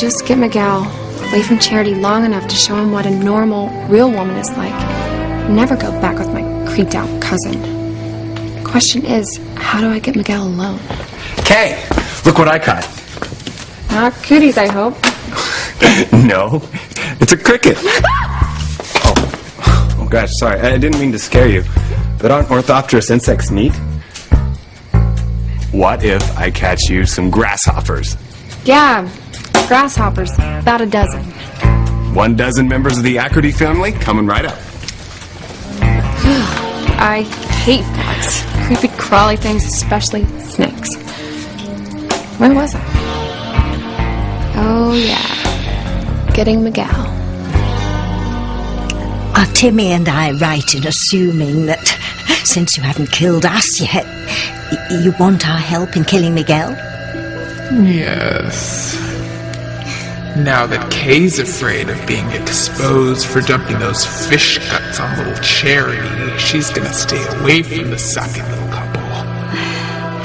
just get Miguel away from Charity long enough to show him what a normal, real woman is like, never go back with my creeped out cousin. The question is, how do I get Miguel alone? Kay, look what I caught. Not cooties, I hope. No, it's a cricket. Oh gosh, sorry. I didn't mean to scare you. But aren't orthopterous insects neat? What if I catch you some grasshoppers? Yeah, grasshoppers. About a dozen. 12 members of the Acridy family coming right up. I hate bugs. Creepy, crawly things, especially snakes. Where was I? Oh, yeah. Getting Miguel. Are Timmy and I right in assuming that since you haven't killed us yet, you want our help in killing Miguel? Yes. Now that Kay's afraid of being exposed for dumping those fish guts on little Charity, she's gonna stay away from the sucking little couple.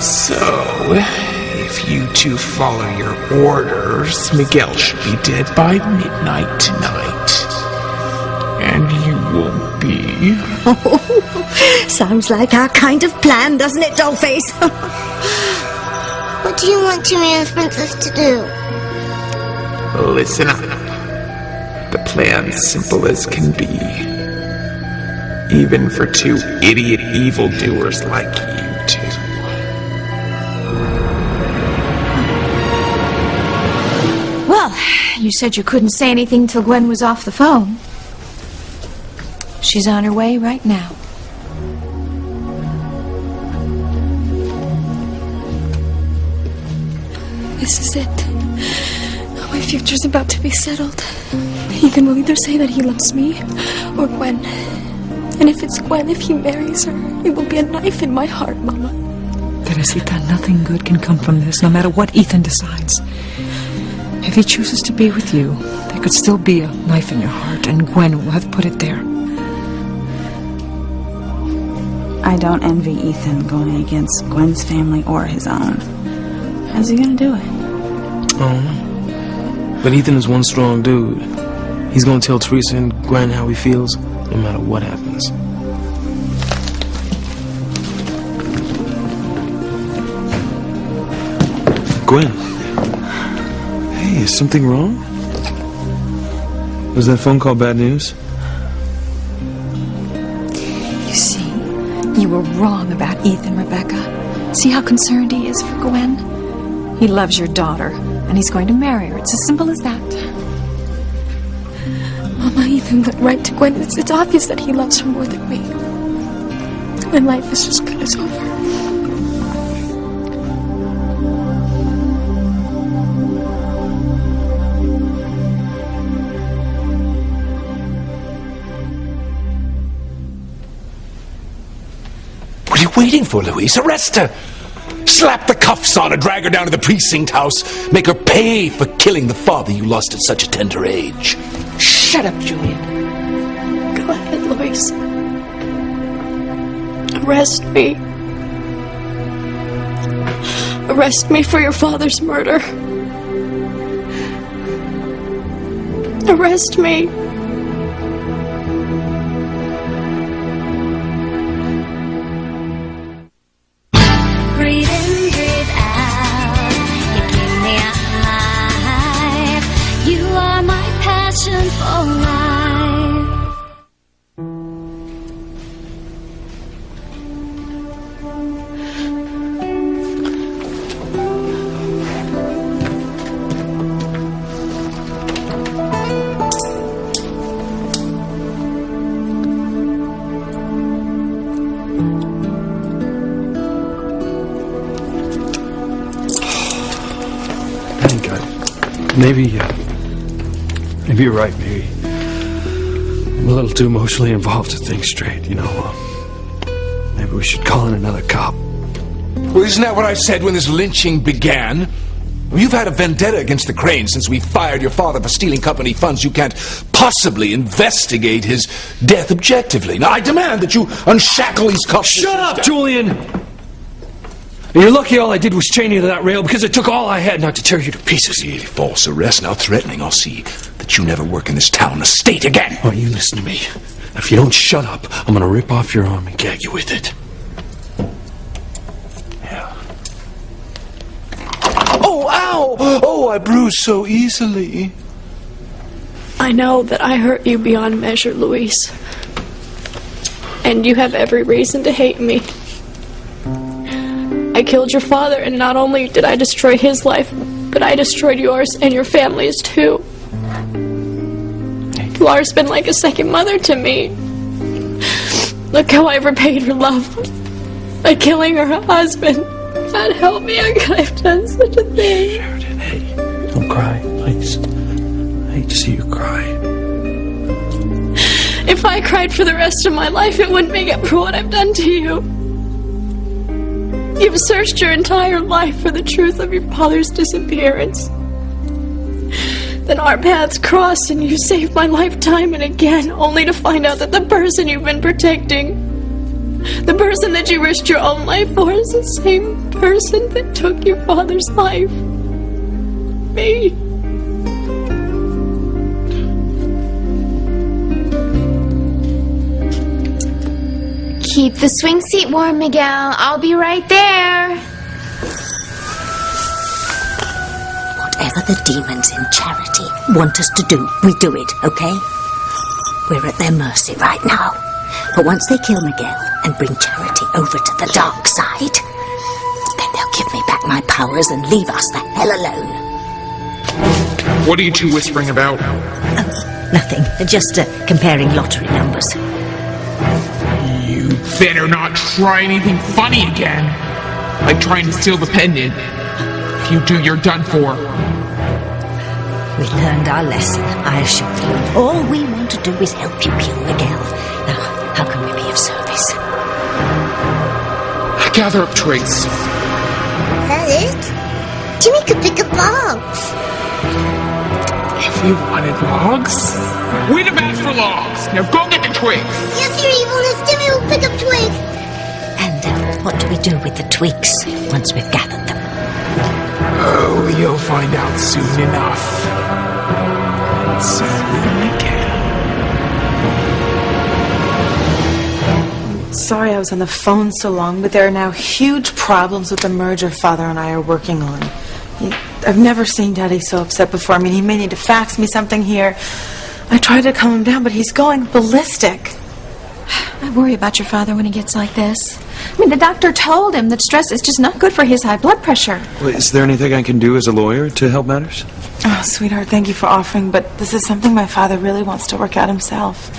So, if you two follow your orders, Miguel should be dead by midnight tonight. And you won't be. Oh, sounds like our kind of plan, doesn't it, Dollface? What do you want Timmy and the princess to do? Listen up. The plan's simple as can be. Even for two idiot evildoers like you two. Well, you said you couldn't say anything till Gwen was off the phone. She's on her way right now. This is it. My future's about to be settled. Ethan will either say that he loves me or Gwen. And if it's Gwen, if he marries her, it will be a knife in my heart, Mama. Teresita, nothing good can come from this, no matter what Ethan decides. If he chooses to be with you, there could still be a knife in your heart, and Gwen will have put it there. I don't envy Ethan going against Gwen's family or his own. How's he gonna do it? I don't know. But Ethan is one strong dude. He's gonna tell Teresa and Gwen how he feels, no matter what happens. Gwen. Hey, is something wrong? Was that phone call bad news? You see, you were wrong about Ethan, Rebecca. See how concerned he is for Gwen? He loves your daughter, and he's going to marry her. It's as simple as that. Mama, Ethan went right to Gwen. It's obvious that he loves her more than me. My life is just good as over. What are you waiting for, Louise? Arrest her! Slap the cuffs on her, drag her down to the precinct house, make her pay for killing the father you lost at such a tender age. Shut up, Julian. Go ahead, Louise. Arrest me. Arrest me for your father's murder. Arrest me. Breathe in, breathe out. You keep me alive. You are my passion for life. Maybe you're right, maybe. I'm a little too emotionally involved to think straight, you know. Maybe we should call in another cop. Well, isn't that what I said when this lynching began? You've had a vendetta against the Cranes since we fired your father for stealing company funds. You can't possibly investigate his death objectively. Now, I demand that you unshackle these cuffs. Shut up, Julian! You're lucky all I did was chain you to that rail because it took all I had not to tear you to pieces. See, false arrest, now threatening. I'll see that you never work in this town or state again. Oh, you listen to me. If you don't shut up, I'm gonna rip off your arm and gag you with it. Yeah. Oh, ow! Oh, I bruise so easily. I know that I hurt you beyond measure, Luis. And you have every reason to hate me. I killed your father, and not only did I destroy his life, but I destroyed yours and your family's too. Laura's been like a second mother to me. Look how I repaid her love by killing her husband. God help me, how could I have done such a thing? Sheridan, hey, don't cry, please. I hate to see you cry. If I cried for the rest of my life, it wouldn't make up for what I've done to you. You've searched your entire life for the truth of your father's disappearance. Then our paths crossed and you saved my life time and again, only to find out that the person you've been protecting, the person that you risked your own life for, is the same person that took your father's life. Me. Keep the swing seat warm, Miguel. I'll be right there. Whatever the demons in Charity want us to do, we do it, okay? We're at their mercy right now. But once they kill Miguel and bring Charity over to the dark side, then they'll give me back my powers and leave us the hell alone. What are you two whispering about? Oh, nothing. Just comparing lottery numbers. You better not try anything funny again. Like trying to steal the pendant. If you do, you're done for. We learned our lesson, I assure you. All we want to do is help you kill Miguel. Now, how can we be of service? Gather up twigs. That it? Jimmy could pick up logs. If you wanted logs, we'd have asked for logs. Now go get the twigs. Yes, your evilness. Jimmy will pick up twigs. And what do we do with the twigs once we've gathered them? Oh, you'll find out soon enough. Soon again. Sorry I was on the phone so long, but there are now huge problems with the merger Father and I are working on. I've never seen Daddy so upset before. I mean, he may need to fax me something here. I tried to calm him down, but he's going ballistic. I worry about your father when he gets like this. I mean, the doctor told him that stress is just not good for his high blood pressure. Well, is there anything I can do as a lawyer to help matters? Oh, sweetheart, thank you for offering, but this is something my father really wants to work out himself.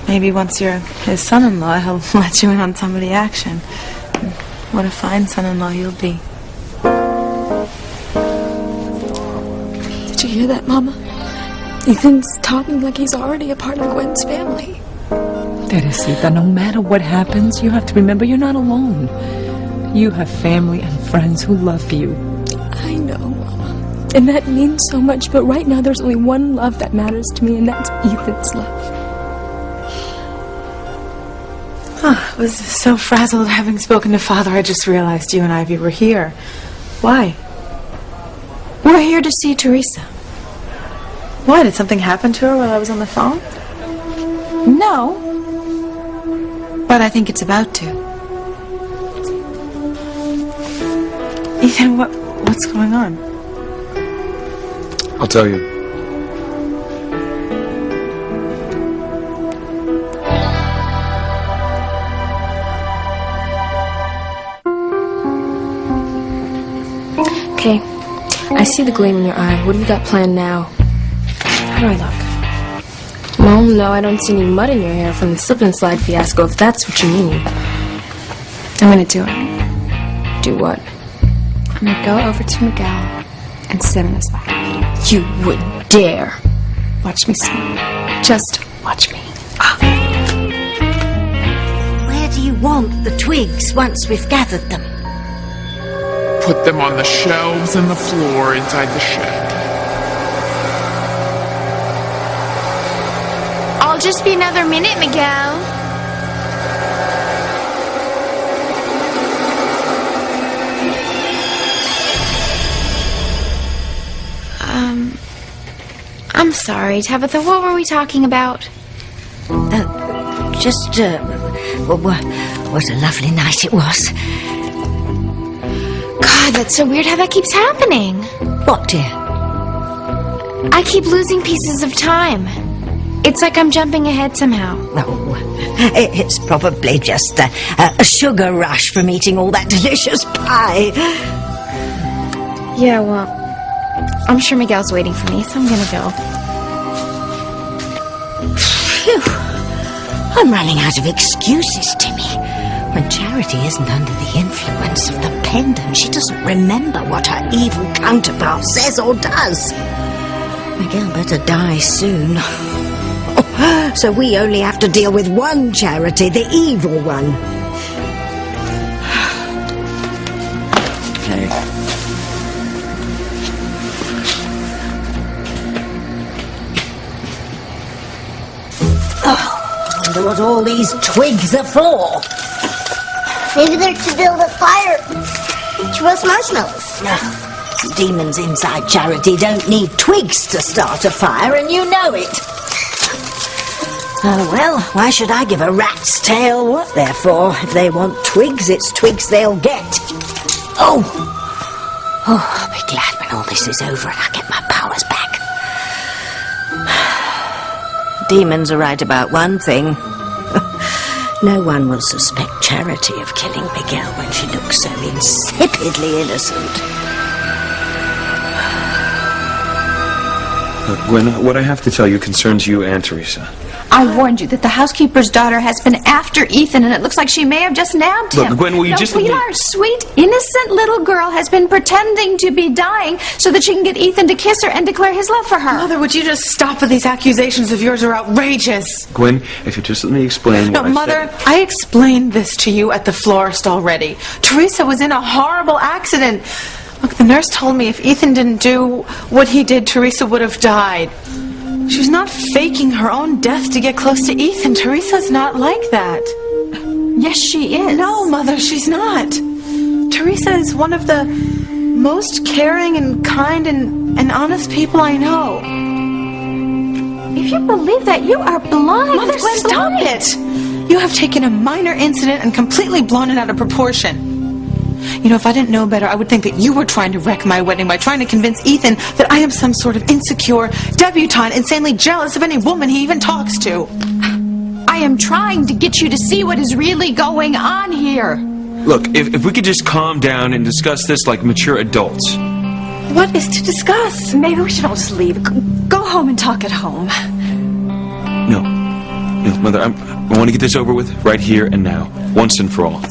Maybe once you're his son-in-law, he'll let you in on some of the action. What a fine son-in-law you'll be. Did you hear that, Mama? Ethan's talking like he's already a part of Gwen's family. Teresita, no matter what happens, you have to remember you're not alone. You have family and friends who love you. I know, Mama. And that means so much, but right now there's only one love that matters to me, and that's Ethan's love. I was so frazzled having spoken to Father, I just realized you and Ivy were here. Why? We're here to see Teresa. Why? Did something happen to her while I was on the phone? No. But I think it's about to. Ethan, what's going on? I'll tell you. Okay, I see the gleam in your eye. What do you got planned now? How do I look? Well, no, I don't see any mud in your hair from the slip and slide fiasco, if that's what you mean. I'm gonna do it. Do what? I'm gonna go over to Miguel and sit on his lap. You wouldn't dare. Watch me see. Just watch me. Where do you want the twigs once we've gathered them? Put them on the shelves and the floor inside the shed. I'll just be another minute, Miguel. I'm sorry, Tabitha. What were we talking about? What a lovely night it was. God, that's so weird how that keeps happening. What, dear? I keep losing pieces of time. It's like I'm jumping ahead somehow. Oh, it's probably just a sugar rush from eating all that delicious pie. Yeah, well, I'm sure Miguel's waiting for me, so I'm gonna go. Phew. I'm running out of excuses, Timmy. When Charity isn't under the influence of the pendant, she doesn't remember what her evil counterpart says or does. Miguel better die soon. Oh, so we only have to deal with one Charity, the evil one. Okay. I wonder what all these twigs are for. Maybe they're to build a fire to roast marshmallows. Demons inside Charity don't need twigs to start a fire, and you know it. Oh, well, why should I give a rat's tail what they're for? If they want twigs, it's twigs they'll get. Oh, I'll be glad when all this is over and I get my powers back. Demons are right about one thing. No one will suspect Charity of killing Miguel when she looks so insipidly innocent. Gwen, what I have to tell you concerns you and Teresa. I warned you that the housekeeper's daughter has been after Ethan, and it looks like she may have just nabbed him. Look, Gwen, will you no, just... No, our sweet, innocent little girl has been pretending to be dying so that she can get Ethan to kiss her and declare his love for her. Mother, would you just stop with these accusations of yours are outrageous? Gwen, if you just let me explain No, what Mother, I said... I explained this to you at the florist already. Teresa was in a horrible accident. Look, the nurse told me if Ethan didn't do what he did, Teresa would have died. She was not faking her own death to get close to Ethan. Teresa's not like that. Yes, she is. No, Mother, she's not. Teresa is one of the most caring and kind and honest people I know. If you believe that, you are blind. Mother, Gwen, stop blind. it! You have taken a minor incident and completely blown it out of proportion. You know, if I didn't know better, I would think that you were trying to wreck my wedding by trying to convince Ethan that I am some sort of insecure debutante, insanely jealous of any woman he even talks to. I am trying to get you to see what is really going on here. Look, if we could just calm down and discuss this like mature adults. What is to discuss? Maybe we should all just leave. Go home and talk at home. No, Mother, I want to get this over with right here and now, once and for all.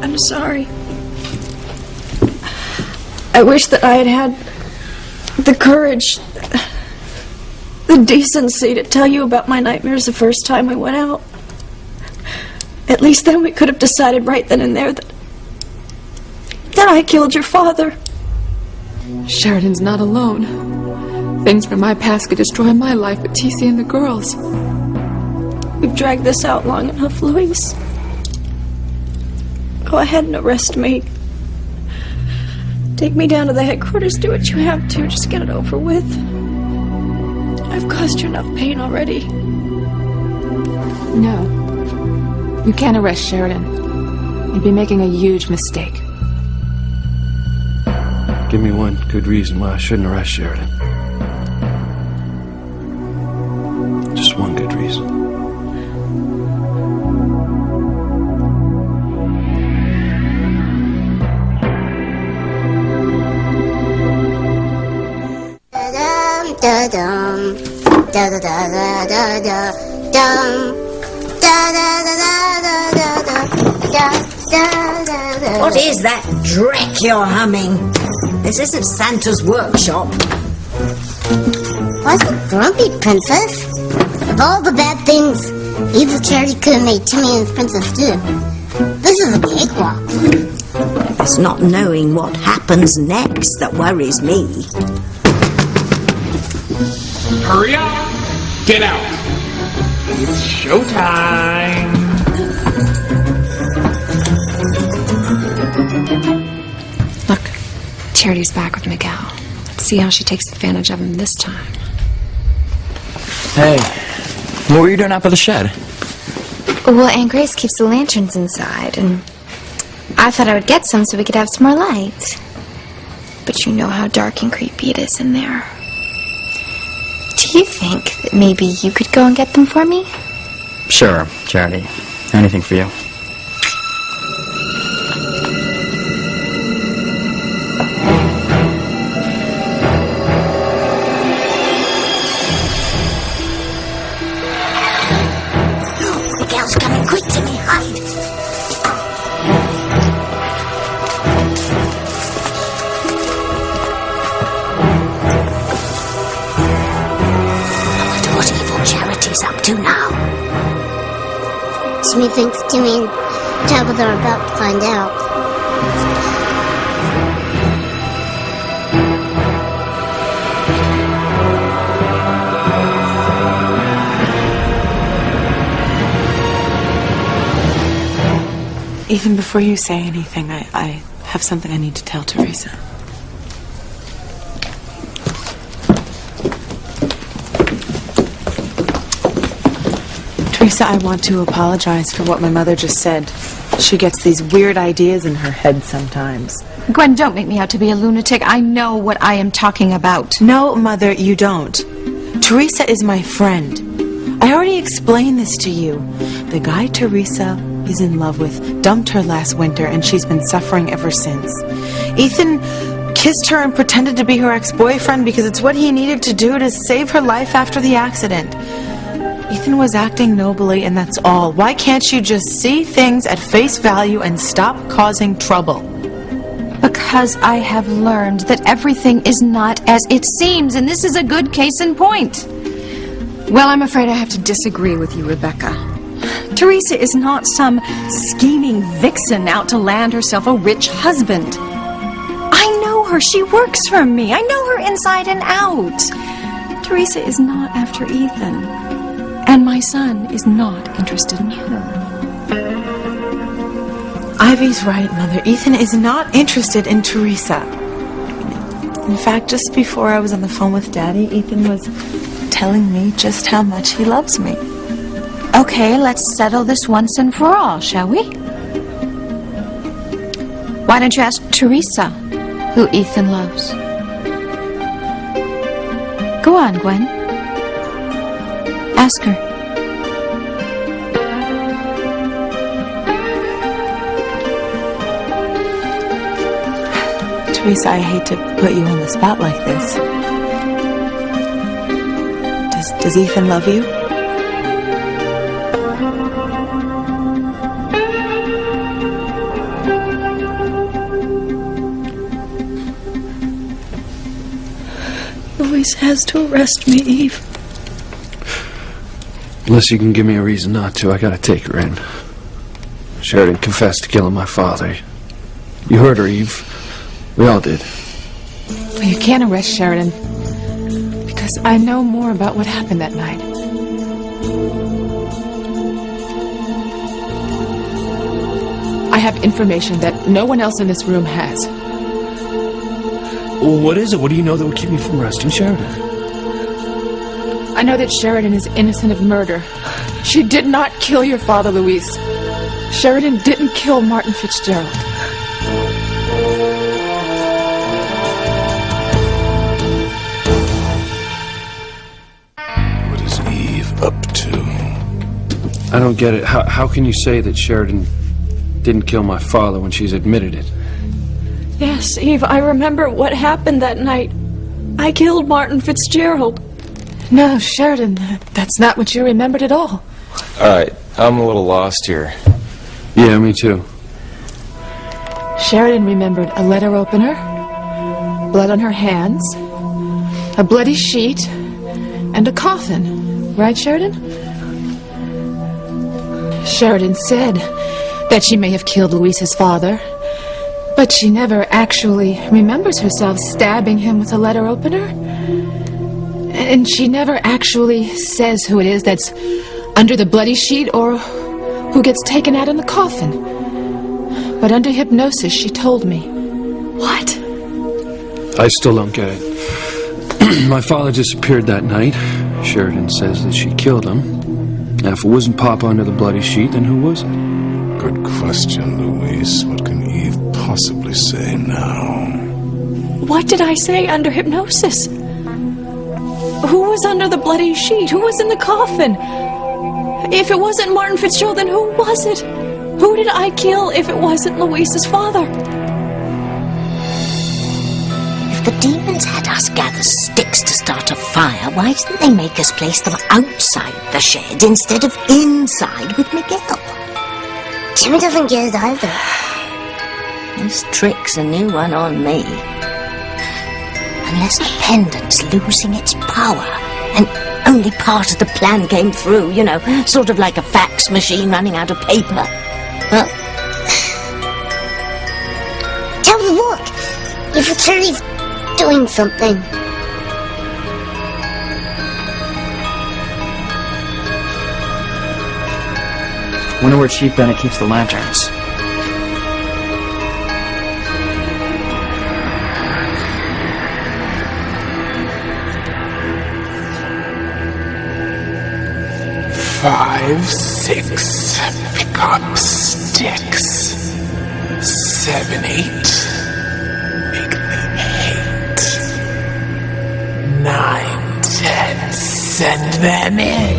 I'm sorry. I wish that I had the courage, the decency to tell you about my nightmares the first time we went out. At least then we could have decided right then and there that I killed your father. Sheridan's not alone. Things from my past could destroy my life with TC and the girls. We've dragged this out long enough, Louise. Go ahead and arrest me. Take me down to the headquarters, do what you have to, just get it over with. I've caused you enough pain already. No. You can't arrest Sheridan. You'd be making a huge mistake. Give me one good reason why I shouldn't arrest Sheridan. Just one good reason. Da-dum, da-da-da-da-da-da-dum, da-da-da-da-da-da-da-da-da-da. What is that dreck you're humming? This isn't Santa's workshop. Why so grumpy, Princess? Of all the bad things evil Charity could have made Timmy and Princess do, this is a cakewalk. It's not knowing what happens next that worries me. Hurry up! Get out! It's showtime! Look, Charity's back with Miguel. Let's see how she takes advantage of him this time. Hey, what were you doing up at the shed? Well, Aunt Grace keeps the lanterns inside, and I thought I would get some so we could have some more light. But you know how dark and creepy it is in there. Do you think that maybe you could go and get them for me? Sure, Charity. Anything for you. Miguel's coming quick to me. Hide. I wonder what evil Charity's up to now. Jimmy thinks Timmy and Tabitha are about to find out. Ethan, before you say anything, I have something I need to tell Teresa. Teresa, I want to apologize for what my mother just said. She gets these weird ideas in her head sometimes. Gwen, don't make me out to be a lunatic. I know what I am talking about. No, Mother, you don't. Teresa is my friend. I already explained this to you. The guy Teresa is in love with dumped her last winter, and she's been suffering ever since. Ethan kissed her and pretended to be her ex-boyfriend because it's what he needed to do to save her life after the accident. Ethan was acting nobly, and that's all. Why can't you just see things at face value and stop causing trouble? Because I have learned that everything is not as it seems, and this is a good case in point. Well, I'm afraid I have to disagree with you, Rebecca. Teresa is not some scheming vixen out to land herself a rich husband. I know her. She works for me. I know her inside and out. Teresa is not after Ethan. And my son is not interested in her. Ivy's right, Mother. Ethan is not interested in Teresa. In fact, just before I was on the phone with Daddy, Ethan was telling me just how much he loves me. Okay, let's settle this once and for all, shall we? Why don't you ask Teresa who Ethan loves? Go on, Gwen. Ask her. Teresa, I hate to put you on the spot like this. Does Ethan love you? Louise has to arrest me, Eve. Unless you can give me a reason not to, I gotta take her in. Sheridan confessed to killing my father. You heard her, Eve. We all did. Well, you can't arrest Sheridan, because I know more about what happened that night. I have information that no one else in this room has. Well, what is it? What do you know that would keep me from arresting Sheridan? I know that Sheridan is innocent of murder. She did not kill your father, Louise. Sheridan didn't kill Martin Fitzgerald. What is Eve up to? I don't get it. How can you say that Sheridan didn't kill my father when she's admitted it? Yes, Eve, I remember what happened that night. I killed Martin Fitzgerald. No, Sheridan, that's not what you remembered at all. Alright, I'm a little lost here. Yeah, me too. Sheridan remembered a letter opener, blood on her hands, a bloody sheet, and a coffin. Right, Sheridan? Sheridan said that she may have killed Louise's father, but she never actually remembers herself stabbing him with a letter opener. And she never actually says who it is that's under the bloody sheet or who gets taken out in the coffin. But under hypnosis, she told me. What? I still don't get it. My father disappeared that night. Sheridan says that she killed him. Now, if it wasn't Papa under the bloody sheet, then who was it? Good question, Louise. What can Eve possibly say now? What did I say under hypnosis? Who was under the bloody sheet? Who was in the coffin? If it wasn't Martin Fitzgerald, then who was it? Who did I kill if it wasn't Louisa's father? If the demons had us gather sticks to start a fire, why didn't they make us place them outside the shed instead of inside with Miguel? Jimmy doesn't get it either. This trick's a new one on me. Unless the pendant's losing its power, and only part of the plan came through, you know, sort of like a fax machine running out of paper. Well, Tell me, look! Evil Charity's doing something. Wonder where Chief Bennett keeps the lanterns. Five, 6, pick up sticks. 7, 8, make them hate. 9, 10, send them in.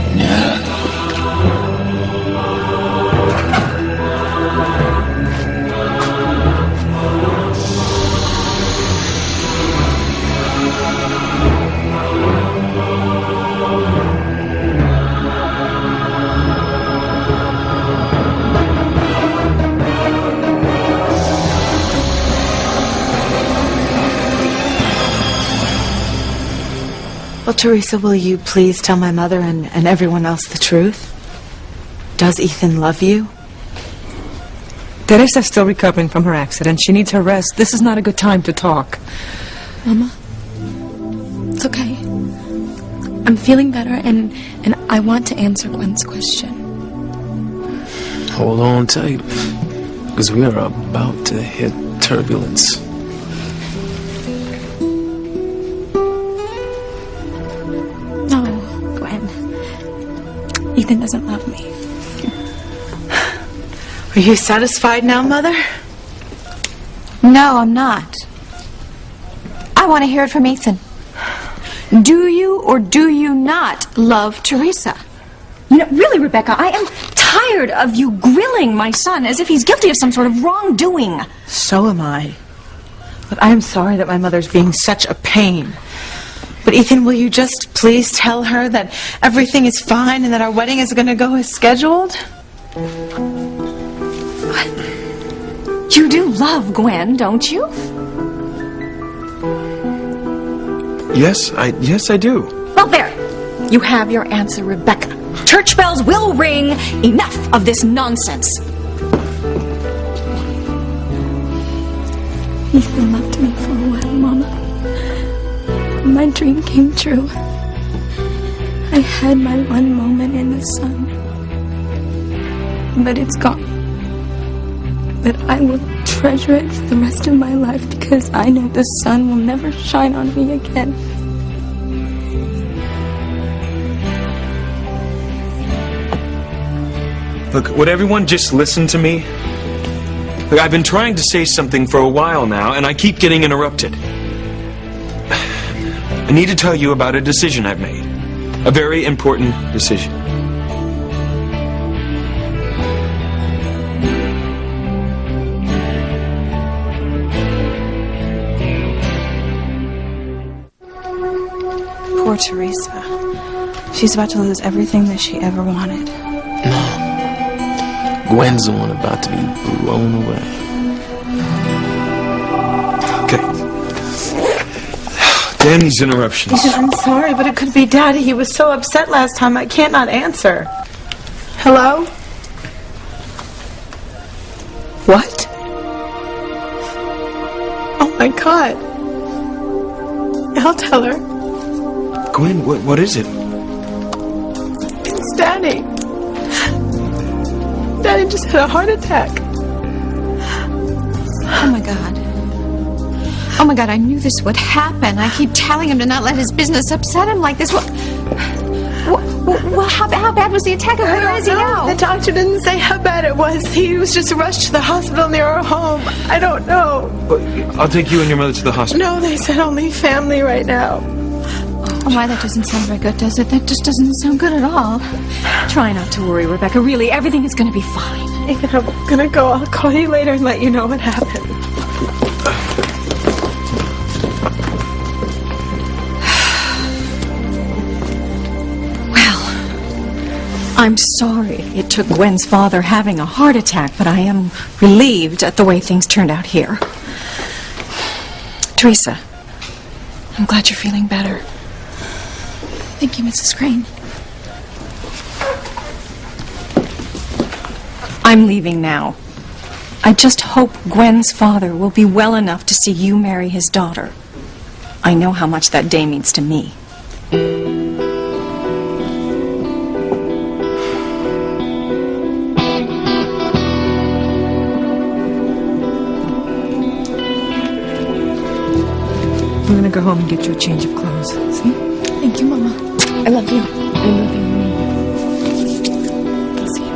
Well, Teresa, will you please tell my mother and everyone else the truth? Does Ethan love you? Teresa's still recovering from her accident. She needs her rest. This is not a good time to talk. Mama, it's okay. I'm feeling better, and I want to answer Gwen's question. Hold on tight, because we are about to hit turbulence. No, Gwen. Ethan doesn't love me. Are you satisfied now, Mother? No, I'm not. I want to hear it from Ethan. Do you or do you not love Teresa? You know, really, Rebecca, I am tired of you grilling my son as if he's guilty of some sort of wrongdoing. So am I. But I am sorry that my mother's being such a pain. But Ethan, will you just please tell her that everything is fine and that our wedding is going to go as scheduled? You do love Gwen, don't you? Yes, I do. Well, there. You have your answer, Rebecca. Church bells will ring. Enough of this nonsense. Ethan loved me for a while, Mama. My dream came true. I had my one moment in the sun. But it's gone. But I will treasure it for the rest of my life because I know the sun will never shine on me again. Look, would everyone just listen to me? Look, I've been trying to say something for a while now, and I keep getting interrupted. I need to tell you about a decision I've made. A very important decision. Poor Teresa. She's about to lose everything that she ever wanted. No. Gwen's the one about to be blown away. Okay. Damn these interruptions. Ethan, I'm sorry, but it could be Daddy. He was so upset last time, I can't not answer. Hello? What? Oh my God. I'll tell her. Gwen, what is it? It's Daddy. Daddy just had a heart attack. Oh my God. Oh my God, I knew this would happen. I keep telling him to not let his business upset him like this. Well, how bad was the attack? Where is he now? The doctor didn't say how bad it was. He was just rushed to the hospital near our home. I don't know. I'll take you and your mother to the hospital. No, they said only family right now. Oh my, that doesn't sound very good, does it? That just doesn't sound good at all. Try not to worry, Rebecca. Really, everything is going to be fine. Ethan, I'm gonna go. I'll call you later and let you know what happened. I'm sorry it took Gwen's father having a heart attack, but I am relieved at the way things turned out here. Teresa, I'm glad you're feeling better. Thank you, Mrs. Crane. I'm leaving now. I just hope Gwen's father will be well enough to see you marry his daughter. I know how much that day means to me. I'm gonna go home and get you a change of clothes. See? Thank you, Mama. I love you. I love you. I'll see you.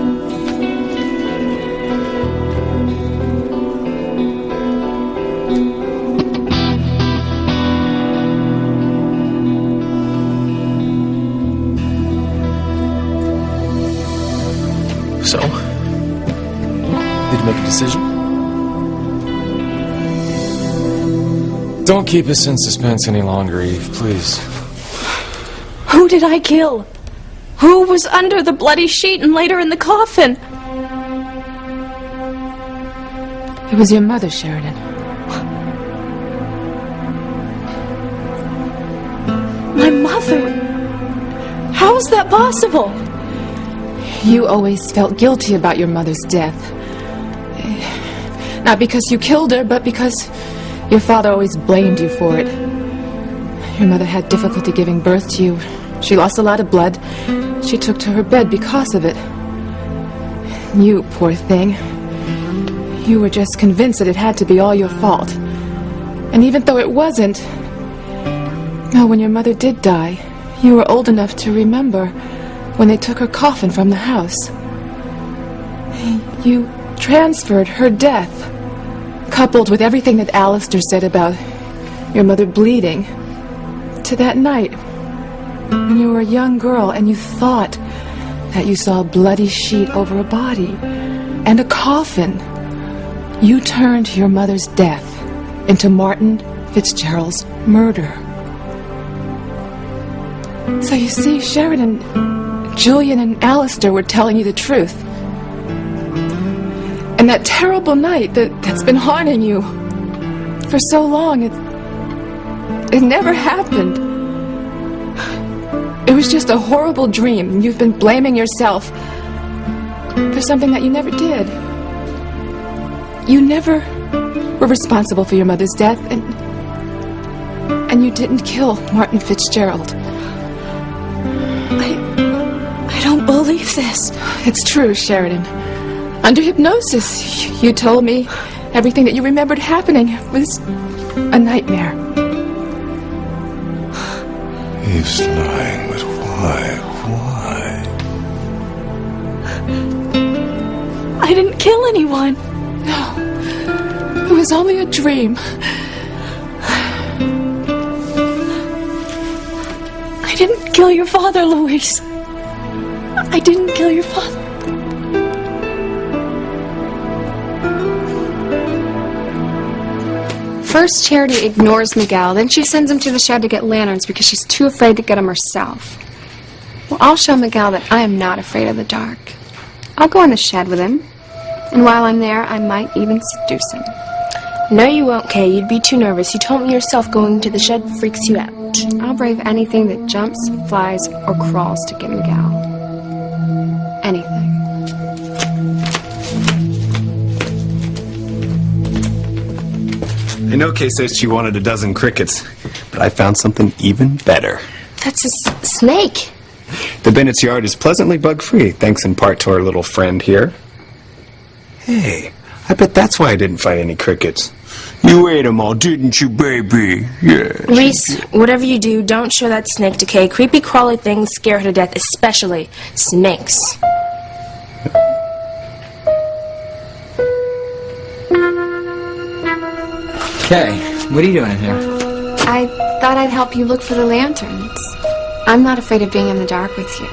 So? Need to make a decision? Don't keep us in suspense any longer, Eve, please. Who did I kill? Who was under the bloody sheet and later in the coffin? It was your mother, Sheridan. My mother? How is that possible? You always felt guilty about your mother's death. Not because you killed her, but because your father always blamed you for it. Your mother had difficulty giving birth to you. She lost a lot of blood. She took to her bed because of it. You, poor thing, you were just convinced that it had to be all your fault. And even though it wasn't, no, when your mother did die, you were old enough to remember when they took her coffin from the house. You transferred her death, coupled with everything that Alistair said about your mother bleeding, to that night when you were a young girl and you thought that you saw a bloody sheet over a body and a coffin. You turned your mother's death into Martin Fitzgerald's murder. So you see, Sheridan, Julian and Alistair were telling you the truth. And that terrible night that's been haunting you for so long, it never happened. It was just a horrible dream, and you've been blaming yourself for something that you never did. You never were responsible for your mother's death, and you didn't kill Martin Fitzgerald. I don't believe this. It's true, Sheridan. Under hypnosis, you told me everything that you remembered happening was a nightmare. Eve's lying, but why? I didn't kill anyone. No, it was only a dream. I didn't kill your father, Louise. I didn't kill your father. First, Charity ignores Miguel, then she sends him to the shed to get lanterns because she's too afraid to get them herself. Well, I'll show Miguel that I am not afraid of the dark. I'll go in the shed with him, and while I'm there, I might even seduce him. No, you won't, Kay. You'd be too nervous. You told me yourself going to the shed freaks you out. I'll brave anything that jumps, flies, or crawls to get Miguel. Anything. I know Kay says she wanted a dozen crickets, but I found something even better. That's a snake. The Bennett's yard is pleasantly bug-free, thanks in part to our little friend here. Hey, I bet that's why I didn't find any crickets. You ate them all, didn't you, baby? Yeah. Reese, whatever you do, don't show that snake to Kay. Creepy, crawly things scare her to death, especially snakes. Kay, what are you doing in here? I thought I'd help you look for the lanterns. I'm not afraid of being in the dark with you.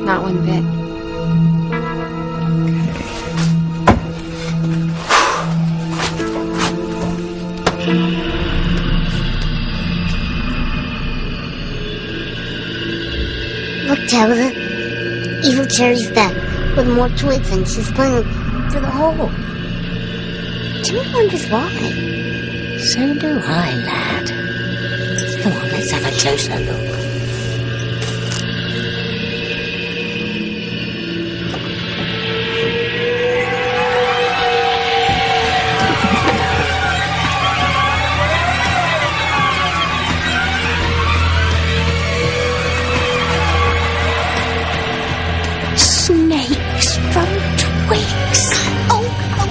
Not one bit. Look, Tabitha. Evil Cherry's back with more twigs and she's pulling them through the hole. Jimmy wonders why. So do I, lad. Come on, let's have a closer look. Snakes from twigs. Oh, how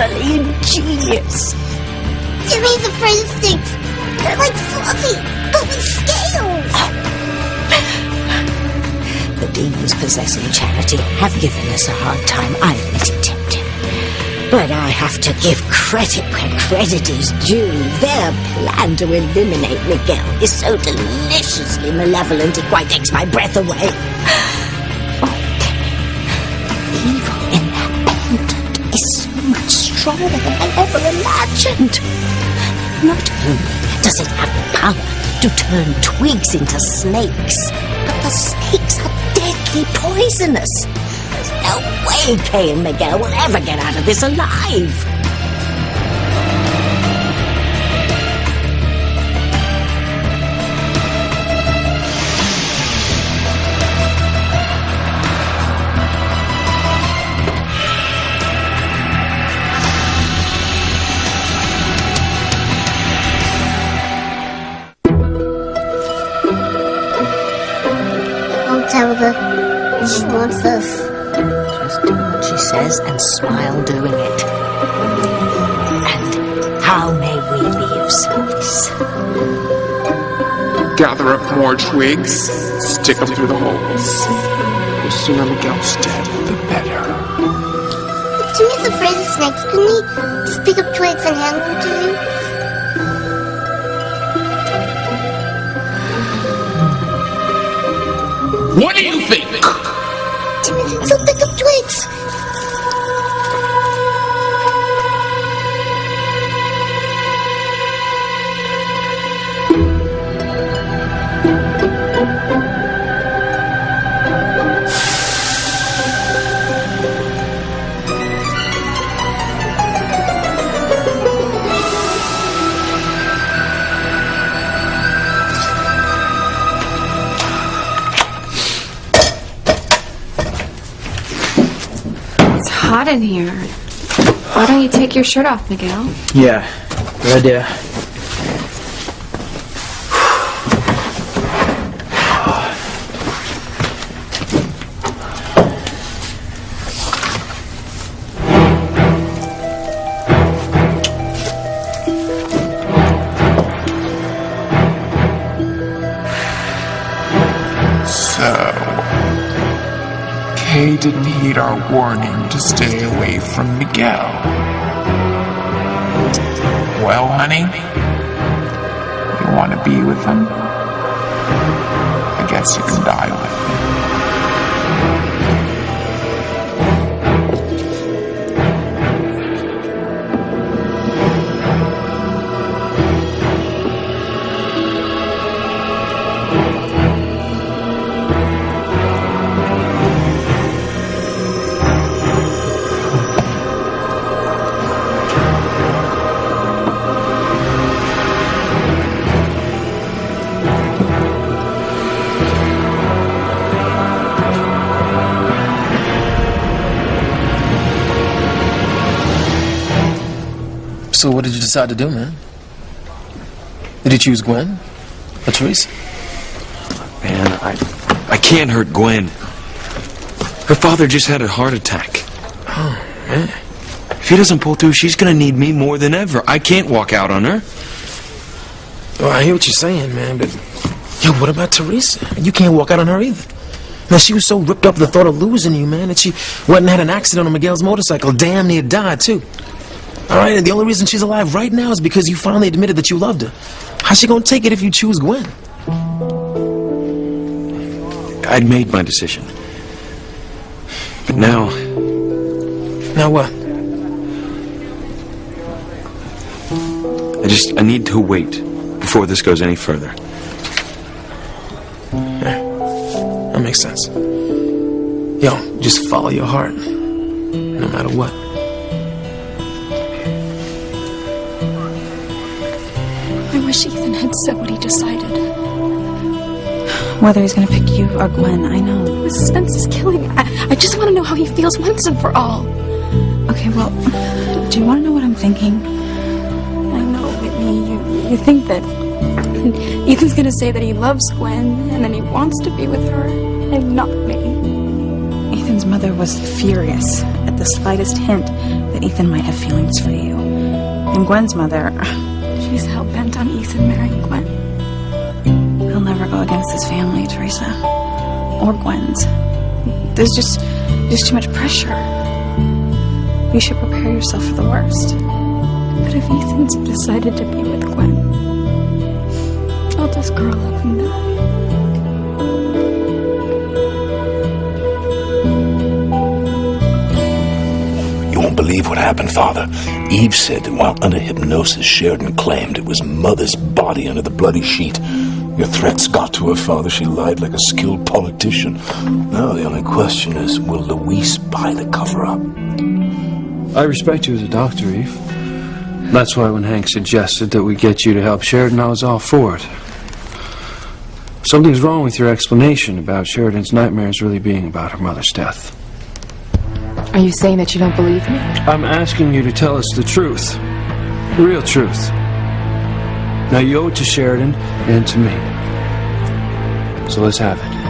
evilly ingenious. Jimmy's afraid of snakes. They're like fluffy, but with scales. The demons possessing Charity have given us a hard time, I admit it, Tim. But I have to give credit where credit is due. Their plan to eliminate Miguel is so deliciously malevolent it quite takes my breath away. Evil in that pendant is so much stronger than I ever imagined. Not only does it have the power to turn twigs into snakes, but the snakes are deadly poisonous. There's no way Kay and Miguel will ever get out of this alive. Tabitha, she wants us. Just do what she says and smile doing it. And how may we be of service? Gather up more twigs, stick them through the holes. The sooner Miguel's dead, the better. If Jimmy's afraid of snakes, couldn't he just pick up twigs and hand them to you? What do you think? Jimmy thinks he'll pick up twigs. Hot in here. Why don't you take your shirt off, Miguel? Yeah, good idea. Kay didn't heed our warning to stay away from Miguel. Well, honey, you want to be with him? I guess you can die with him. So what did you decide to do, man? Did you choose Gwen? Or Teresa? Man, I can't hurt Gwen. Her father just had a heart attack. Oh, man. If he doesn't pull through, she's gonna need me more than ever. I can't walk out on her. Well, I hear what you're saying, man, but... Yo, what about Teresa? You can't walk out on her either. Man, she was so ripped up with the thought of losing you, man, that she went and had an accident on Miguel's motorcycle. Damn near died, too. All right, and the only reason she's alive right now is because you finally admitted that you loved her. How's she gonna take it if you choose Gwen? I'd made my decision. But now... Now what? I need to wait before this goes any further. That makes sense. Yo, just follow your heart, no matter what. I wish Ethan had said what he decided. Whether he's gonna pick you or Gwen, I know. The suspense is killing me. I just want to know how he feels once and for all. Okay, well, do you want to know what I'm thinking? I know, Whitney. You think that Ethan's gonna say that he loves Gwen and then he wants to be with her and not me. Ethan's mother was furious at the slightest hint that Ethan might have feelings for you. And Gwen's mother... She's hell-bent on Ethan marrying Gwen. He'll never go against his family, Teresa. Or Gwen's. There's just too much pressure. You should prepare yourself for the worst. But if Ethan's decided to be with Gwen, I'll just curl up and die. You won't believe what happened, Father. Eve said that while under hypnosis, Sheridan claimed it was Mother's body under the bloody sheet. Your threats got to her, Father. She lied like a skilled politician. Now the only question is, will Luis buy the cover-up? I respect you as a doctor, Eve. That's why when Hank suggested that we get you to help Sheridan, I was all for it. Something's wrong with your explanation about Sheridan's nightmares really being about her mother's death. Are you saying that you don't believe me? I'm asking you to tell us the truth. The real truth. Now you owe it to Sheridan and to me. So let's have it.